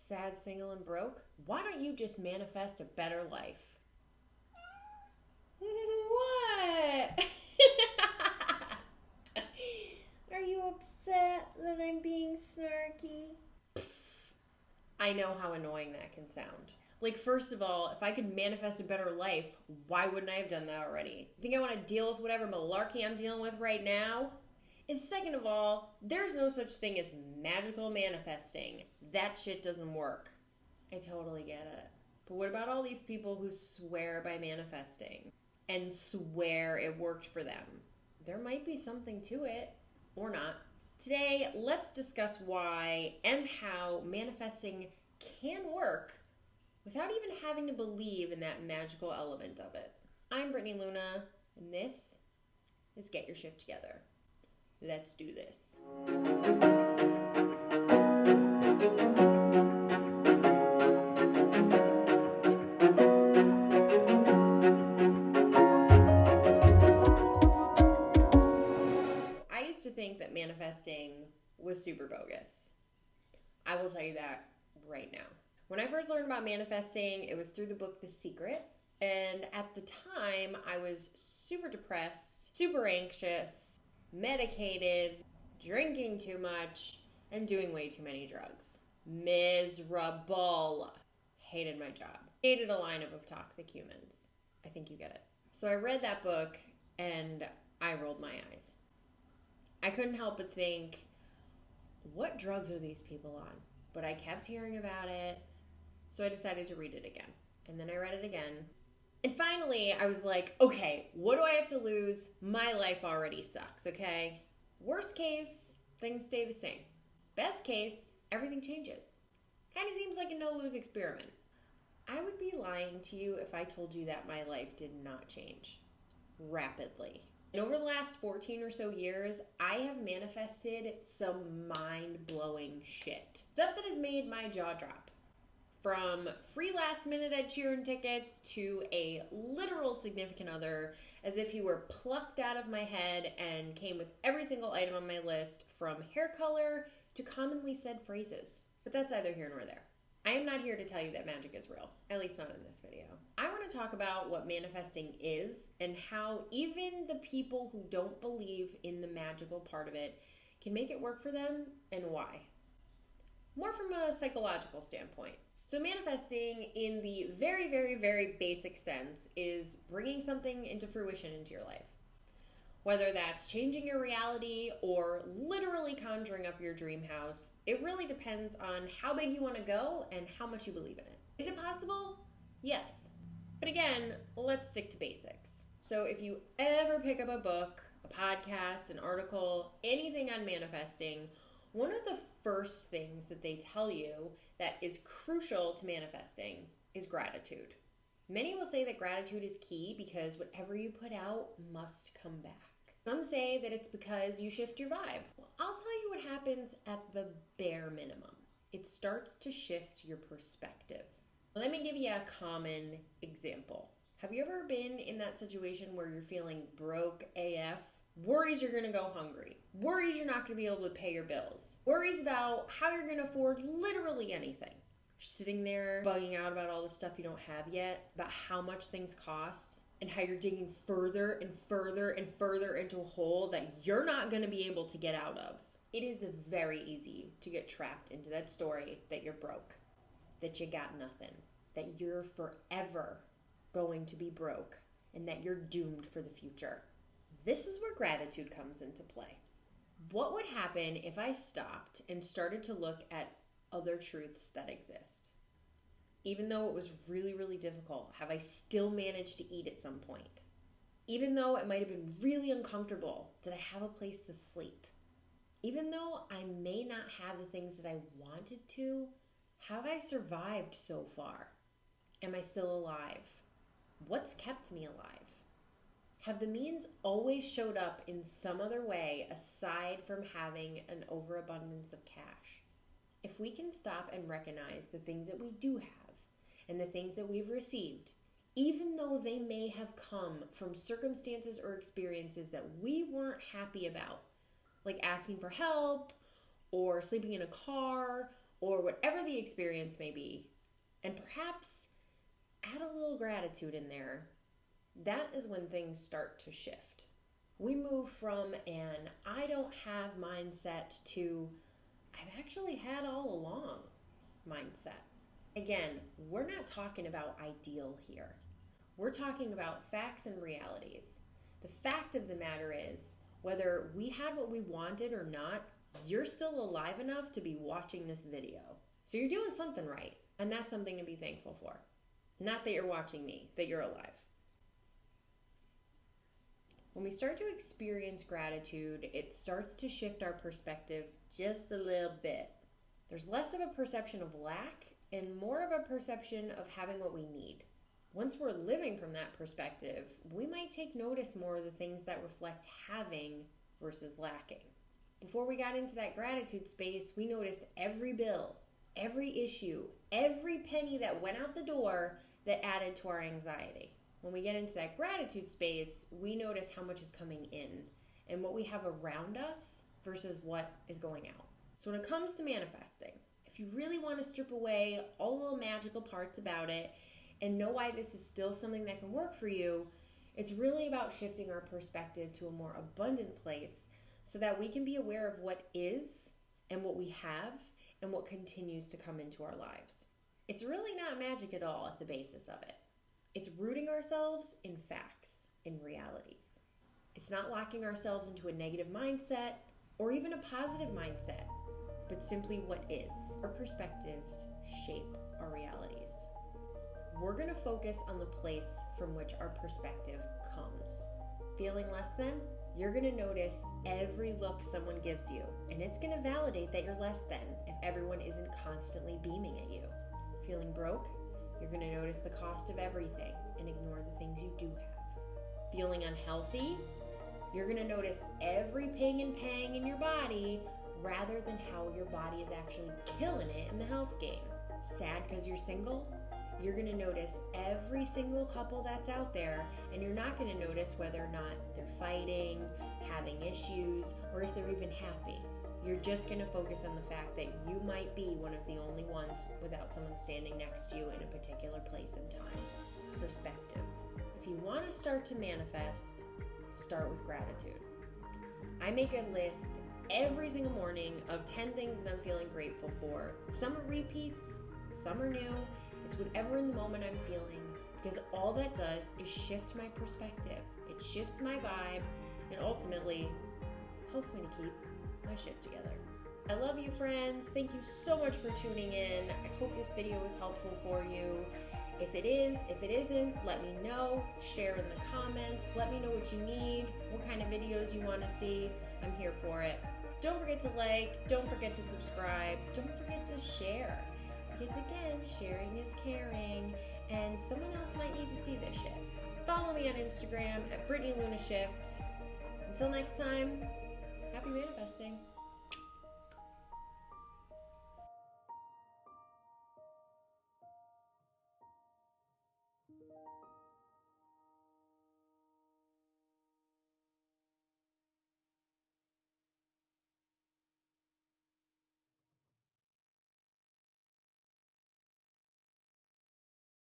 sad, single, and broke? Why don't you just manifest a better life? What? Are you upset that I'm being snarky? I know how annoying that can sound. Like, first of all, if I could manifest a better life, why wouldn't I have done that already? You think I want to deal with whatever malarkey I'm dealing with right now? And second of all, there's no such thing as magical manifesting. That shit doesn't work. I totally get it. But what about all these people who swear by manifesting and swear it worked for them? There might be something to it, or not. Today, let's discuss why and how manifesting can work without even having to believe in that magical element of it. I'm Brittany Luna, and this is Get Your Shift Together. Let's do this. I used to think that manifesting was super bogus. I will tell you that right now. When I first learned about manifesting, it was through the book The Secret. And at the time, I was super depressed, super anxious, medicated, drinking too much, and doing way too many drugs. Miserable. Hated my job. Hated a lineup of toxic humans. I think you get it. So I read that book and I rolled my eyes. I couldn't help but think, what drugs are these people on? But I kept hearing about it, so I decided to read it again. And then I read it again. And finally, I was like, okay, what do I have to lose? My life already sucks, okay? Worst case, things stay the same. Best case, everything changes. Kind of seems like a no-lose experiment. I would be lying to you if I told you that my life did not change rapidly. And over the last 14 or so years, I have manifested some mind-blowing shit. Stuff that has made my jaw drop. From free last-minute Ed Sheeran tickets to a literal significant other, as if he were plucked out of my head and came with every single item on my list, from hair color to commonly said phrases. But that's neither here nor there. I am not here to tell you that magic is real, at least not in this video. I want to talk about what manifesting is and how even the people who don't believe in the magical part of it can make it work for them, and why. More from a psychological standpoint. So manifesting in the very, very, very basic sense is bringing something into fruition into your life. Whether that's changing your reality or literally conjuring up your dream house, it really depends on how big you want to go and how much you believe in it. Is it possible? Yes. But again, let's stick to basics. So if you ever pick up a book, a podcast, an article, anything on manifesting, one of the first things that they tell you that is crucial to manifesting is gratitude. Many will say that gratitude is key because whatever you put out must come back. Some say that it's because you shift your vibe. Well, I'll tell you what happens at the bare minimum. It starts to shift your perspective. Let me give you a common example. Have you ever been in that situation where you're feeling broke AF? Worries you're gonna go hungry. Worries you're not gonna be able to pay your bills. Worries about how you're gonna afford literally anything. You're sitting there bugging out about all the stuff you don't have yet, about how much things cost, and how you're digging further and further and further into a hole that you're not going to be able to get out of. It is very easy to get trapped into that story that you're broke, that you got nothing, that you're forever going to be broke, and that you're doomed for the future. This is where gratitude comes into play. What would happen if I stopped and started to look at other truths that exist? Even though it was really, really difficult, have I still managed to eat at some point? Even though it might have been really uncomfortable, did I have a place to sleep? Even though I may not have the things that I wanted to, have I survived so far? Am I still alive? What's kept me alive? Have the means always showed up in some other way aside from having an overabundance of cash? If we can stop and recognize the things that we do have, and the things that we've received, even though they may have come from circumstances or experiences that we weren't happy about, like asking for help, or sleeping in a car, or whatever the experience may be, and perhaps add a little gratitude in there, that is when things start to shift. We move from an I don't have mindset to I've actually had all along mindset. Again, we're not talking about ideal here. We're talking about facts and realities. The fact of the matter is, whether we had what we wanted or not, you're still alive enough to be watching this video. So you're doing something right, and that's something to be thankful for. Not that you're watching me, that you're alive. When we start to experience gratitude, it starts to shift our perspective just a little bit. There's less of a perception of lack and more of a perception of having what we need. Once we're living from that perspective, we might take notice more of the things that reflect having versus lacking. Before we got into that gratitude space, we noticed every bill, every issue, every penny that went out the door that added to our anxiety. When we get into that gratitude space, we notice how much is coming in and what we have around us versus what is going out. So when it comes to manifesting, if you really want to strip away all the little magical parts about it and know why this is still something that can work for you, it's really about shifting our perspective to a more abundant place so that we can be aware of what is and what we have and what continues to come into our lives. It's really not magic at all at the basis of it. It's rooting ourselves in facts, in realities. It's not locking ourselves into a negative mindset or even a positive mindset, but simply what is. Our perspectives shape our realities. We're going to focus on the place from which our perspective comes. Feeling less than? You're going to notice every look someone gives you, and it's going to validate that you're less than if everyone isn't constantly beaming at you. Feeling broke? You're going to notice the cost of everything and ignore the things you do have. Feeling unhealthy? You're going to notice every ping and pang in your body rather than how your body is actually killing it in the health game. Sad because you're single? You're going to notice every single couple that's out there, and you're not going to notice whether or not they're fighting, having issues, or if they're even happy. You're just going to focus on the fact that you might be one of the only ones without someone standing next to you in a particular place and time. Perspective. If you want to start to manifest, start with gratitude. I make a list every single morning of 10 things that I'm feeling grateful for. Some are repeats, some are new. It's whatever in the moment I'm feeling, because all that does is shift my perspective. It shifts my vibe and ultimately helps me to keep my shift together. I love you, friends. Thank you so much for tuning in. I hope this video was helpful for you. If it is, if it isn't, let me know. Share in the comments. Let me know what you need, what kind of videos you want to see. I'm here for it. Don't forget to like, don't forget to subscribe, don't forget to share. Because again, sharing is caring, and someone else might need to see this shit. Follow me on Instagram at Brittany Luna Shift. Until next time, happy manifesting.